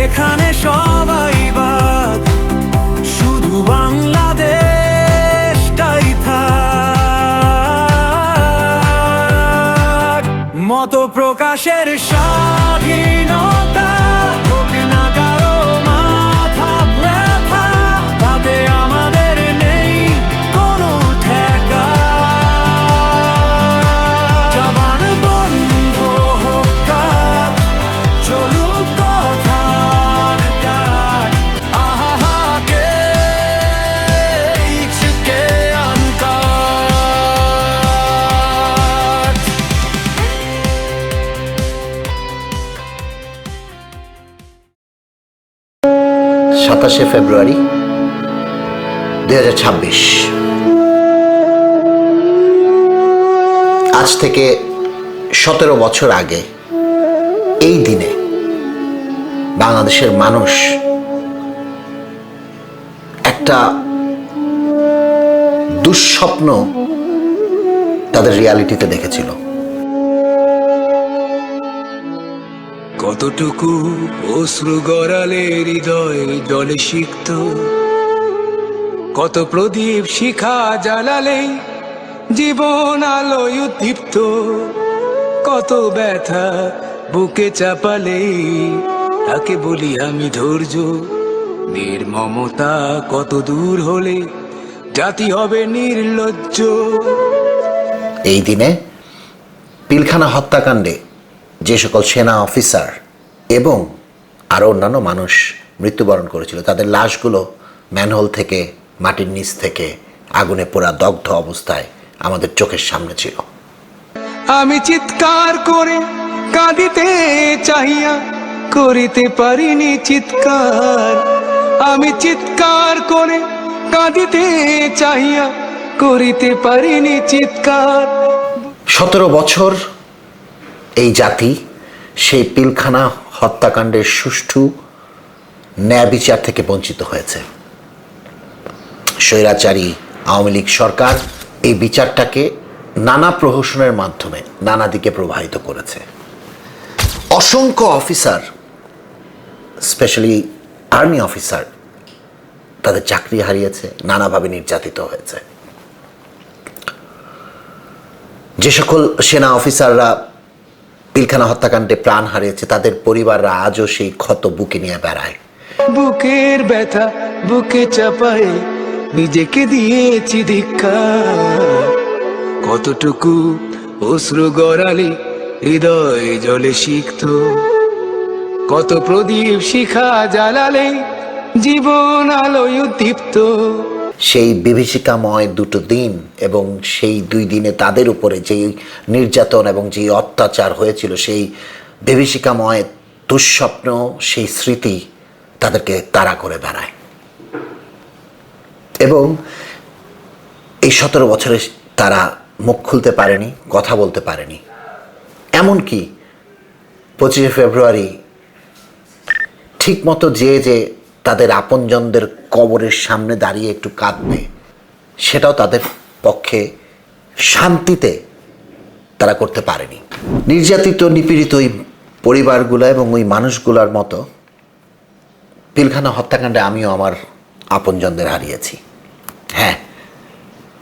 এখানে সবাই বাদ, শুধু বাংলাদেশটাই থাক। মত প্রকাশের স্বাধীনতা হোক না কারো মাথা ব্যথা, তাতে আমাদের নেই কোনো ঠেকা। জবান বন্ধ হোক কাজ, চলুক কথার কাজ। আহা কে ইচকে আনকার। 27শে ফেব্রুয়ারি 2026। আজ থেকে 17 বছর আগে এই দিনে বাংলাদেশের মানুষ একটা দুঃস্বপ্ন তাদের রিয়ালিটিতে দেখেছিল। কতটুকু অশ্রু গড়ালে হৃদয় জলে সিক্ত, কত প্রদীপ শিখা জ্বালালে জীবন আলোয় উদ্দীপ্ত, কত ব্যথা বুকে চাপালে তাকে বলি আমি ধৈর্য। নির্মমতা কত দূর হলে জাতি হবে নির্লজ্জ। এই দিনে পিলখানা হত্যাকাণ্ডে যে সকল সেনা অফিসার এবং আরও অন্যান্য মানুষ মৃত্যুবরণ করেছিল, তাদের লাশগুলো ম্যানহোল থেকে, মাটির নিচ থেকে আগুনে পোড়া দগ্ধ অবস্থায় আমাদের চোখের সামনে ছিল। আমি চিৎকার করে কাঁদিতে চাহিয়া করিতে পারিনি চিৎকার। আমি চিৎকার করে কাঁদিতে চাহিয়া করিতে পারিনি চিৎকার। 17 বছর এই জাতি সেই পিলখানা হত্যাকাণ্ডের সুষ্ঠু ন্যায় বিচার থেকে বঞ্চিত হয়েছে। স্বৈরাচারী আওয়ামী লীগ সরকার এই বিচারটাকে নানা প্রহসনের মাধ্যমে নানা দিকে প্রবাহিত করেছে। অসংখ্য অফিসার, স্পেশালি আর্মি অফিসার, তাদের চাকরি হারিয়েছে, নানাভাবে নির্যাতিত হয়েছে। যে সকল সেনা অফিসাররা পিলখানা হত্যাকাণ্ডে প্রাণ হারিয়েছে, তাদের পরিবাররা আজও সেই ক্ষত বুকে নিয়ে বেড়ায়। বুকের ব্যথা বুকে চাপায় নিজেকে দিয়েছি ধিক্কার। কতটুকু অশ্রু গড়ালে হৃদয় জলে সিক্ত, কত প্রদীপ শিখা জ্বালালে জীবন আলোয় উদ্দীপ্ত। সেই বিভীষিকাময় দুটো দিন এবং সেই 2 দিনে তাদের উপরে যেই নির্যাতন এবং যেই অত্যাচার হয়েছিল, সেই বিভীষিকাময় দুঃস্বপ্ন, সেই স্মৃতি তাদেরকে তাড়া করে বেড়ায়। এবং এই 17 বছরে তারা মুখ খুলতে পারেনি, কথা বলতে পারেনি। এমনকি 25শে ফেব্রুয়ারি ঠিক মতো যে তাদের আপনজনদের কবরের সামনে দাঁড়িয়ে একটু কাঁদবে, সেটাও তাদের পক্ষে শান্তিতে তারা করতে পারেনি। নির্যাতিত নিপীড়িত ওই পরিবারগুলো এবং ওই মানুষগুলোর মতো পিলখানা হত্যাকাণ্ডে আমিও আমার আপনজনদের হারিয়েছি। হ্যাঁ,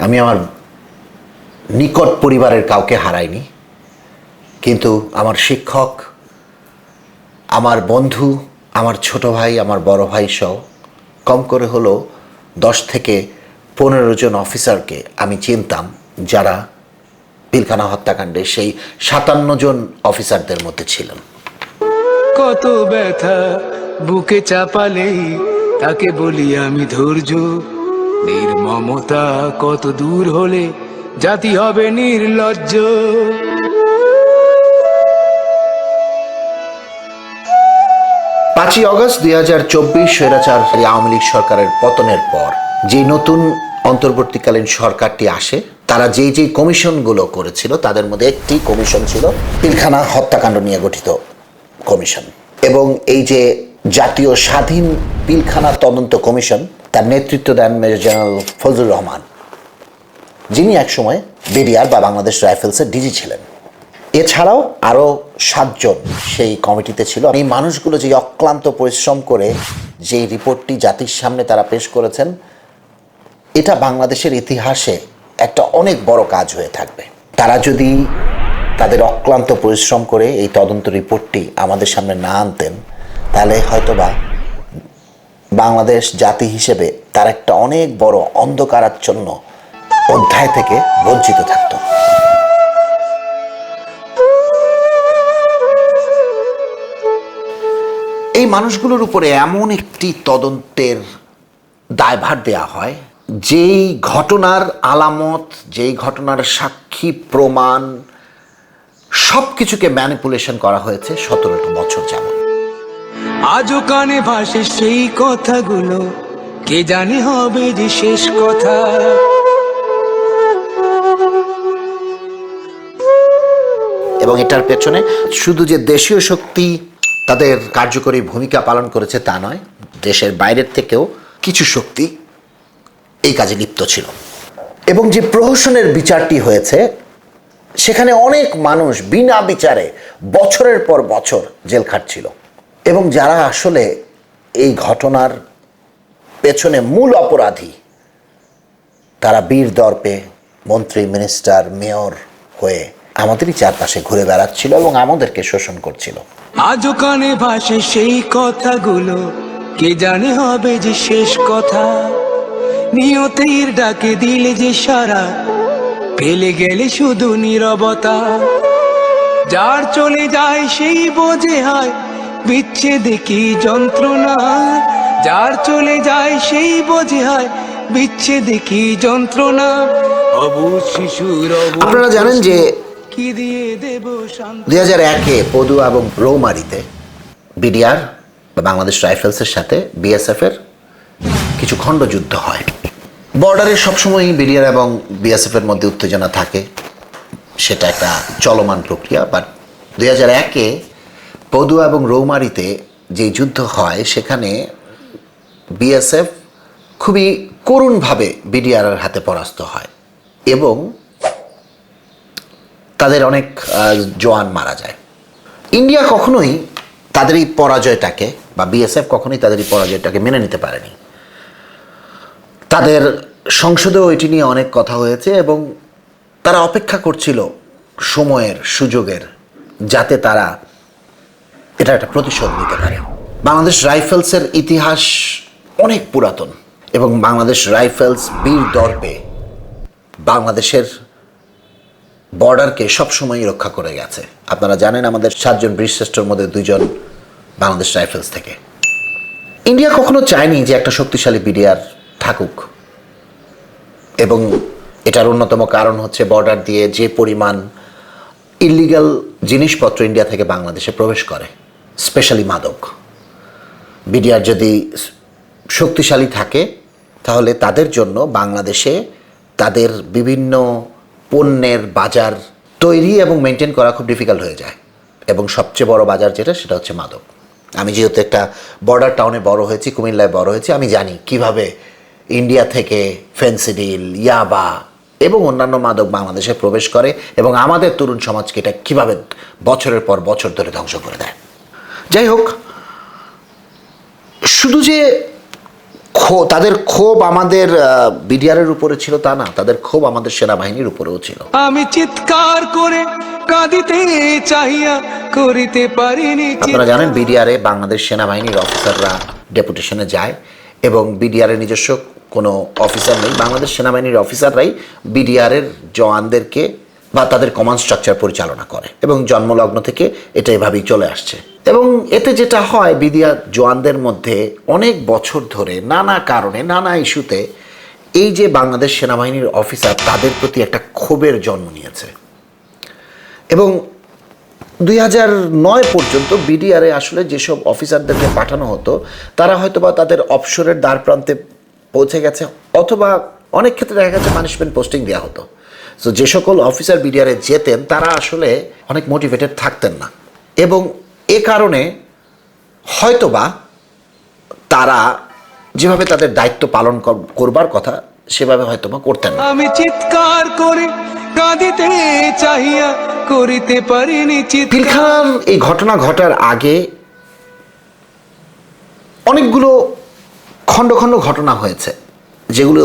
আমি আমার নিকট পরিবারের কাউকে হারাইনি, কিন্তু আমার শিক্ষক, আমার বন্ধু, আমার ছোট ভাই, আমার বড় ভাই সহ কম করে হলো 10 থেকে 15 জন অফিসারকে আমি চিনতাম, যারা পিলখানা হত্যাকাণ্ডে সেই 57 জন অফিসারদের মধ্যে ছিলেন। কত ব্যথা বুকে চাপালে তাকে বলি আমি ধৈর্য। নির্মমতা কত দূর হলে জাতি হবে নির্লজ্জ। 5ই অগস্ট 2024 স্বৈরাচার আওয়ামী লীগ সরকারের পতনের পর যে নতুন অন্তর্বর্তীকালীন সরকারটি আসে, তারা যেই কমিশনগুলো করেছিল, তাদের মধ্যে একটি কমিশন ছিল পিলখানা হত্যাকাণ্ড নিয়ে গঠিত কমিশন। এবং এই যে জাতীয় স্বাধীন পিলখানা তদন্ত কমিশন, তার নেতৃত্ব দেন মেজর জেনারেল ফজলুর রহমান, যিনি একসময় বিডিআর বা বাংলাদেশ রাইফেলসের ডিজি ছিলেন। এছাড়াও আরও 7 জন সেই কমিটিতে ছিল। এই মানুষগুলো যে অক্লান্ত পরিশ্রম করে যে রিপোর্টটি জাতির সামনে তারা পেশ করেছেন, এটা বাংলাদেশের ইতিহাসে একটা অনেক বড় কাজ হয়ে থাকবে। তারা যদি তাদের অক্লান্ত পরিশ্রম করে এই তদন্ত রিপোর্টটি আমাদের সামনে না আনতেন, তাহলে হয়তোবা বাংলাদেশ জাতি হিসেবে তার একটা অনেক বড় অন্ধকারাচ্ছন্ন অধ্যায় থেকে বঞ্চিত থাকত। এই মানুষগুলোর উপরে এমন একটি তদন্তের দায়ভার দেয়া হয়, যেই ঘটনার আলামত, যেই ঘটনার সাক্ষী প্রমাণ সব কিছুকে ম্যানিপুলেশন করা হয়েছে 17 বছর যাবত। আজও কানে ভাসে সেই কথাগুলো, কে জানে হবে যে শেষ কথা। এবং এটার পেছনে শুধু যে দেশীয় শক্তি তাদের কার্যকরী ভূমিকা পালন করেছে তা নয়, দেশের বাইরের থেকেও কিছু শক্তি এই কাজে লিপ্ত ছিল। এবং যে প্রহসনের বিচারটি হয়েছে, সেখানে অনেক মানুষ বিনা বিচারে বছরের পর বছর জেল খাটছিল। এবং যারা আসলে এই ঘটনার পেছনে মূল অপরাধী, তারা বীর দর্পে মন্ত্রী, মিনিস্টার, মেয়র হয়ে আমাদেরই চারপাশে ঘুরে বেড়াচ্ছিল এবং আমাদেরকে শোষণ করছিল। আজও কানে ভাসে সেই কথাগুলো, কে জানে হবে যে শেষ কথা। নিয়তির ডাকে দিলে যে সারা, পেলে গেলে শুধু নীরবতা। যার চলে যায় সেই বোঝে হয় বিচ্ছেদে কি যন্ত্রণা। যার চলে যায় সেই বোঝে হয় বিচ্ছেদে কি যন্ত্রণা। অবুঝ শিশুর আপনারা জানেন যে কি দিয়ে দেব শান্তি। 2001-এ পদুয়া এবং রৌমারীতে বিডিআর বা বাংলাদেশ রাইফেলসের সাথে বিএসএফের কিছু খণ্ডযুদ্ধ হয়। বর্ডারে সবসময়ই বিডিআর এবং বিএসএফের মধ্যে উত্তেজনা থাকে, সেটা একটা চলমান প্রক্রিয়া। বাট 2001-এ পদুয়া এবং রৌমারীতে যে যুদ্ধ হয়, সেখানে বিএসএফ খুবই করুণভাবে বিডিআরের হাতে পরাস্ত হয় এবং তাদের অনেক জওয়ান মারা যায়। ইন্ডিয়া কখনোই তাদের এই পরাজয়টাকে, বা বিএসএফ কখনোই তাদের এই পরাজয়টাকে মেনে নিতে পারেনি। তাদের সংসদেও এটি নিয়ে অনেক কথা হয়েছে এবং তারা অপেক্ষা করছিল সময়ের, সুযোগের, যাতে তারা এটা একটা প্রতিশোধ নিতে পারে। বাংলাদেশ রাইফেলসের ইতিহাস অনেক পুরাতন এবং বাংলাদেশ রাইফেলস বীর দর্পে বাংলাদেশের বর্ডারকে সবসময়ই রক্ষা করে গেছে। আপনারা জানেন আমাদের 7 জন বীরশ্রেষ্ঠর মধ্যে 2 জন বাংলাদেশ রাইফেলস থেকে। ইন্ডিয়া কখনো চায়নি যে একটা শক্তিশালী বিডিআর থাকুক, এবং এটার অন্যতম কারণ হচ্ছে বর্ডার দিয়ে যে পরিমাণ ইলিগাল জিনিসপত্র ইন্ডিয়া থেকে বাংলাদেশে প্রবেশ করে, স্পেশালি মাদক। বিডিআর যদি শক্তিশালী থাকে, তাহলে তাদের জন্য বাংলাদেশে তাদের বিভিন্ন পণ্যের বাজার তৈরি এবং মেনটেন করা খুব ডিফিকাল্ট হয়ে যায়। এবং সবচেয়ে বড় বাজার যেটা, সেটা হচ্ছে মাদক। আমি যেহেতু একটা বর্ডার টাউনে বড় হয়েছি, কুমিল্লায় বড় হয়েছি, আমি জানি কিভাবে ইন্ডিয়া থেকে ফেন্সিডিল, ইয়াবা এবং অন্যান্য মাদক বাংলাদেশে প্রবেশ করে এবং আমাদের তরুণ সমাজকে এটা কীভাবে বছরের পর বছর ধরে ধ্বংস করে দেয়। যাই হোক, শুধু যে তাদের ক্ষোভ আমাদের বিডিআরের উপরে ছিল তা না, তাদের ক্ষোভ আমাদের সেনাবাহিনীর উপরেও ছিল। আমি চিৎকার করে কাঁদিতে চাহিয়া করিতে পারিনি। আপনারা জানেন বিডিআরে বাংলাদেশ সেনাবাহিনীর অফিসাররা ডেপুটেশনে যায় এবং বিডিআরের নিজস্ব কোনো অফিসার নেই। বাংলাদেশ সেনাবাহিনীর অফিসাররাই বিডিআরের জওয়ানদেরকে বা তাদের কমান্ড স্ট্রাকচার পরিচালনা করে এবং জন্মলগ্ন থেকে এটা এভাবেই চলে আসছে। এবং এতে যেটা হয়, বিডিআর জওয়ানদের মধ্যে অনেক বছর ধরে নানা কারণে, নানা ইস্যুতে এই যে বাংলাদেশ সেনাবাহিনীর অফিসার, তাদের প্রতি একটা ক্ষোভের জন্ম নিয়েছে। এবং 2009 পর্যন্ত বিডিআরে আসলে যেসব অফিসারদেরকে পাঠানো হতো, তারা হয়তোবা তাদের অবসরের দ্বার প্রান্তে পৌঁছে গেছে, অথবা অনেক ক্ষেত্রে দেখা গেছে পানিশমেন্ট পোস্টিং দেওয়া হতো। সো যে সকল অফিসার বিডিআরে যেতেন, তারা আসলে অনেক মোটিভেটেড থাকতেন না এবং এ কারণে হয়তোবা তারা যেভাবে তাদের দায়িত্ব পালন করবার কথা, সেভাবে হয়তোবা করতেন না। আমি চিৎকার করে কাঁদিতে চাহিয়া করিতে পারিনি চিৎকার। পিলখানার এই ঘটনা ঘটার আগে অনেকগুলো খণ্ড খণ্ড ঘটনা হয়েছে যেগুলো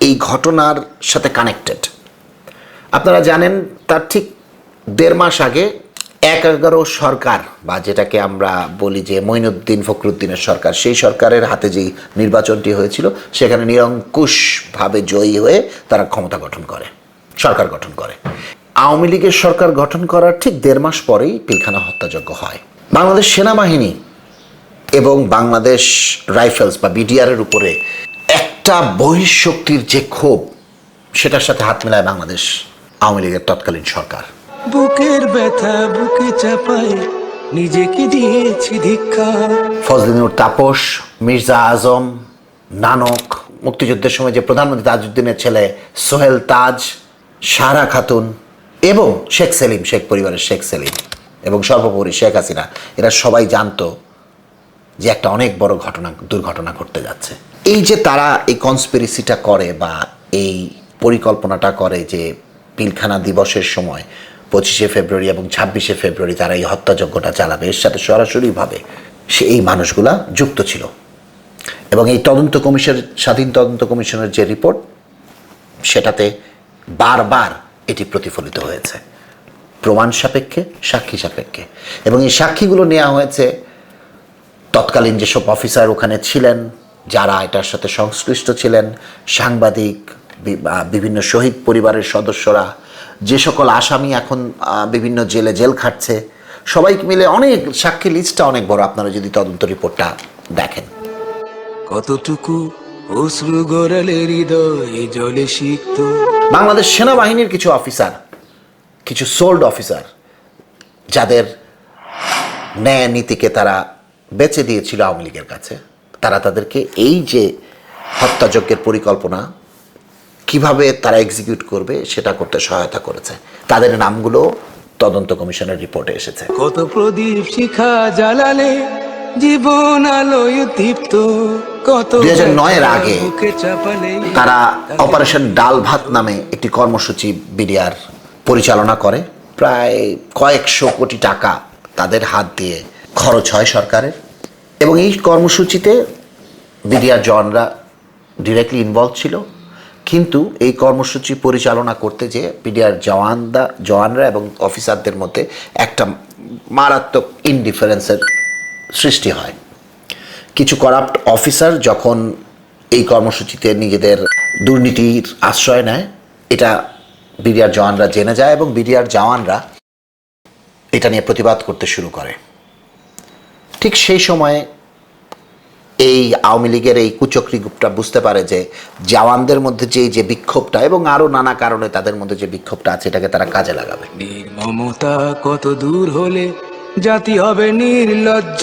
এই ঘটনার সাথে কানেক্টেড। আপনারা জানেন তার ঠিক 1.5 মাস আগে 11 সরকার, বা যেটাকে আমরা বলি যে মঈনুদ্দিন ফখরুদ্দিনের সরকার, সেই সরকারের হাতে যেই নির্বাচনটি হয়েছিল সেখানে নিরঙ্কুশভাবে জয়ী হয়ে তারা ক্ষমতা গঠন করে, সরকার গঠন করে। আওয়ামী লীগের সরকার গঠন করার ঠিক 1.5 মাস পরেই পিলখানা হত্যাযজ্ঞ হয়। বাংলাদেশ সেনাবাহিনী এবং বাংলাদেশ রাইফেলস বা বিডিআরের উপরে একটা বহিঃশক্তির যে ক্ষোভ, সেটার সাথে হাত মেলায় বাংলাদেশ আওয়ামী লীগের তৎকালীন সরকার। বুকের ব্যথা বুকে চাপায় নিজেকে দিয়েছি ধিক্কার। ফজলিনুর তাপস, মির্জা আজম, নানক, মুক্তিযুদ্ধের সময় যে প্রধানমন্ত্রী তাজউদ্দিনের ছেলে সোহেল তাজ, সারা খাতুন এবং শেখ সেলিম, শেখ পরিবারের শেখ সেলিম এবং সর্বোপরি শেখ হাসিনা, এরা সবাই জানতো যে একটা অনেক বড় দুর্ঘটনা ঘটতে যাচ্ছে। এই যে তারা এই কনস্পিরেসিটা করে বা এই পরিকল্পনাটা করে যে পিলখানা দিবসের সময় 25শে ফেব্রুয়ারি এবং 26শে ফেব্রুয়ারি তারা এই হত্যাযজ্ঞটা চালাবে, এর সাথে সরাসরিভাবে এই মানুষগুলা যুক্ত ছিল। এবং এই তদন্ত কমিশন, স্বাধীন তদন্ত কমিশনের যে রিপোর্ট, সেটাতে বারবার এটি প্রতিফলিত হয়েছে প্রমাণ সাপেক্ষে, সাক্ষী সাপেক্ষে। এবং এই সাক্ষীগুলো নেওয়া হয়েছে তৎকালীন যেসব অফিসার ওখানে ছিলেন, যারা এটার সাথে সংশ্লিষ্ট ছিলেন, সাংবাদিক, বিভিন্ন শহীদ পরিবারের সদস্যরা, যে সকল আসামি এখন বিভিন্ন জেল খাটছে, সবাই মিলে অনেক সাক্ষী লিস্টটা অনেক বড়। আপনারা যদি তদন্ত রিপোর্টটা দেখেন, কতটুকু অশ্রু গড়ালে হৃদয় জলে সিক্ত। বাংলাদেশ সেনাবাহিনীর কিছু অফিসার, কিছু সোল্ড অফিসার, যাদের ন্যায় নীতিকে তারা বেচে দিয়েছিল আওয়ামী লীগের কাছে, তারা তাদেরকে এই যে হত্যাযজ্ঞের পরিকল্পনা কিভাবে তারা এক্সিকিউট করবে সেটা করতে সহায়তা করেছে। তাদের নামগুলো তদন্ত কমিশনের রিপোর্টে এসেছে। কত প্রদীপ শিখা জ্বালালে জীবন আলোয় দীপ্ত, কত 2009-এর আগে বুকে চাপালে তারা অপারেশন ডাল ভাত নামে একটি কর্মসূচি বিডিআর পরিচালনা করে। প্রায় কয়েকশো কোটি টাকা তাদের হাত দিয়ে খরচ হয় সরকারের। এবং এই কর্মসূচিতে বিডিআর জওয়ানরা ডিরেক্টলি ইনভলভ ছিল, কিন্তু এই কর্মসূচি পরিচালনা করতে যে বিডিআর জওয়ানরা এবং অফিসারদের মধ্যে একটা মারাত্মক ইনডিফারেন্সের সৃষ্টি হয়। কিছু করাপ্ট অফিসার যখন এই কর্মসূচিতে নিজেদের দুর্নীতির আশ্রয় নেয়, এটা বিডিআর জওয়ানরা জেনে যায় এবং বিডিআর জওয়ানরা এটা নিয়ে প্রতিবাদ করতে শুরু করে। ঠিক সেই সময়ে এই আওয়ামী লীগের এই কুচক্রী গ্রুপটা বুঝতে পারে যে জওয়ানদের মধ্যে যে বিক্ষোভটা এবং আরও নানা কারণে তাদের মধ্যে যে বিক্ষোভটা আছে, এটাকে তারা কাজে লাগাবে। নির্মমতা কত দূর হলে জাতি হবে নির্লজ্জ।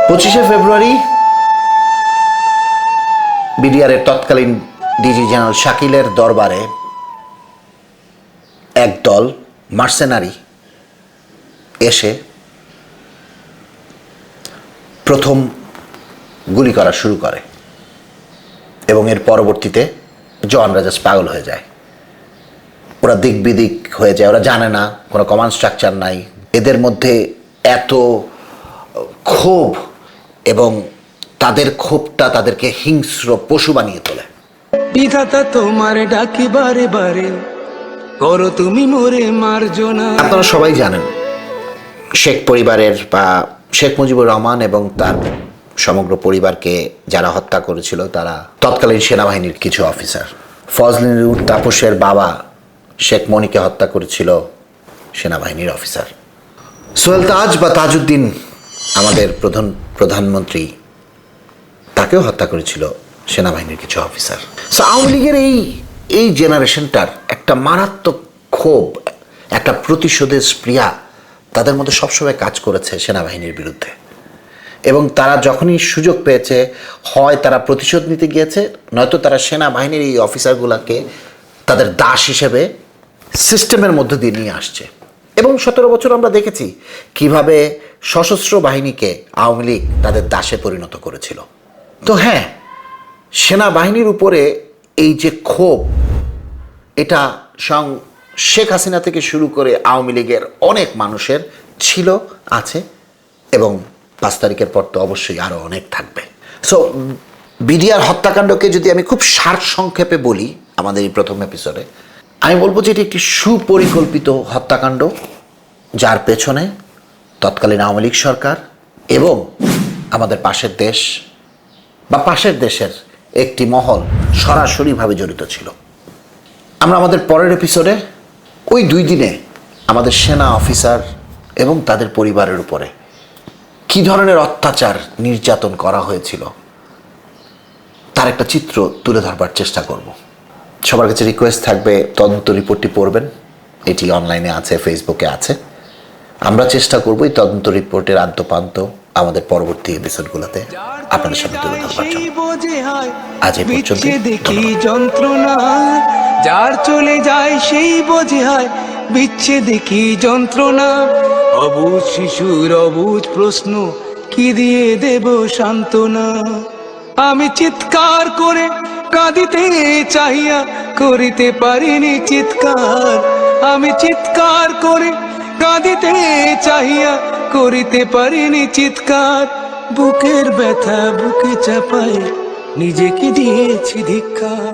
25শে ফেব্রুয়ারি বিডিআরের তৎকালীন ডিজি জেনারেল শাকিলের দরবারে একদল মার্সেনারি এসে প্রথম গুলি করা শুরু করে এবং এর পরবর্তীতে জওয়ানরা জাস্ট পাগল হয়ে যায়। ওরা দিক বিদিক হয়ে যায়, ওরা জানে না, কোনো কমান্ড স্ট্রাকচার নাই। এদের মধ্যে এত ক্ষোভ এবং তাদের ক্ষোভটা তাদেরকে হিংস্র পশু বানিয়ে তোলে। বিধাতা তোমার ডাকি বারে বারে, করো তুমি মোরে মার্জনা। আপনারা সবাই জানেন শেখ পরিবারের বা শেখ মুজিবুর রহমান এবং তার সমগ্র পরিবারকে যারা হত্যা করেছিল তারা তৎকালীন সেনাবাহিনীর কিছু অফিসার। ফজলিনুর তাপসের বাবা শেখ মনিকে হত্যা করেছিল সেনাবাহিনীর অফিসার। সোহেল তাজ বা তাজউদ্দিন, আমাদের প্রধানমন্ত্রী, তাকেও হত্যা করেছিল সেনাবাহিনীর কিছু অফিসার। সো আওয়ামী লীগের এই জেনারেশনটার একটা মারাত্মক ক্ষোভ, একটা প্রতিশোধের স্পৃহা তাদের মধ্যে সবসময় কাজ করেছে সেনাবাহিনীর বিরুদ্ধে। এবং তারা যখনই সুযোগ পেয়েছে, হয় তারা প্রতিশোধ নিতে গিয়েছে, নয়তো তারা সেনাবাহিনীর এই অফিসারগুলোকে তাদের দাস হিসেবে সিস্টেমের মধ্যে দিয়ে নিয়ে আসছে। এবং 17 বছর আমরা দেখেছি কিভাবে সশস্ত্র বাহিনীকে আওয়ামী লীগ তাদের দাসে পরিণত করেছিল। তো হ্যাঁ, সেনাবাহিনীর উপরে এই যে ক্ষোভ, এটা শেখ হাসিনা থেকে শুরু করে আওয়ামী লীগের অনেক মানুষের ছিল, আছে, এবং 5 তারিখের পর তো অবশ্যই আরও অনেক থাকবে। সো বিডিআর হত্যাকাণ্ডকে যদি আমি খুব সারসংক্ষেপে বলি আমাদের এই প্রথম এপিসোডে, আমি বলবো যে এটি একটি সুপরিকল্পিত হত্যাকাণ্ড, যার পেছনে তৎকালীন আওয়ামী লীগ সরকার এবং আমাদের পাশের দেশ বা পাশের দেশের একটি মহল সরাসরিভাবে জড়িত ছিল। আমরা আমাদের পরের এপিসোডে ওই 2 দিনে আমাদের সেনা অফিসার এবং তাদের পরিবারের উপরে কী ধরনের অত্যাচার নির্যাতন করা হয়েছিল তার একটা চিত্র তুলে ধরবার চেষ্টা করব। সবার কাছে রিকোয়েস্ট থাকবে তদন্ত রিপোর্টটি পড়বেন, এটি অনলাইনে আছে, ফেসবুকে আছে। আমরা চেষ্টা করব এই তদন্ত রিপোর্টের আদ্যপান্ত আমাদের পরবর্তী এপিসোডগুলোতে আপনাদের সামনে তুলে ধরবার জন্য। আজ এই পর্যন্ত, দেখি যন্ত্রণা, যার চলে যায় সেই বোঝে হয় বিচ্ছেদে কি যন্ত্রণা। অবুঝ শিশুর অবুঝ প্রশ্ন, কি দিয়ে দেব সান্ত্বনা। আমি চিৎকার করে কাঁদিতে চাহিয়া করিতে পারিনি চিৎকার। আমি চিৎকার করে কাঁদিতে চাহিয়া করিতে পারিনি চিৎকার। বুকের ব্যথা বুকে চাপায় নিজেকে দিয়েছি ধিক্কার।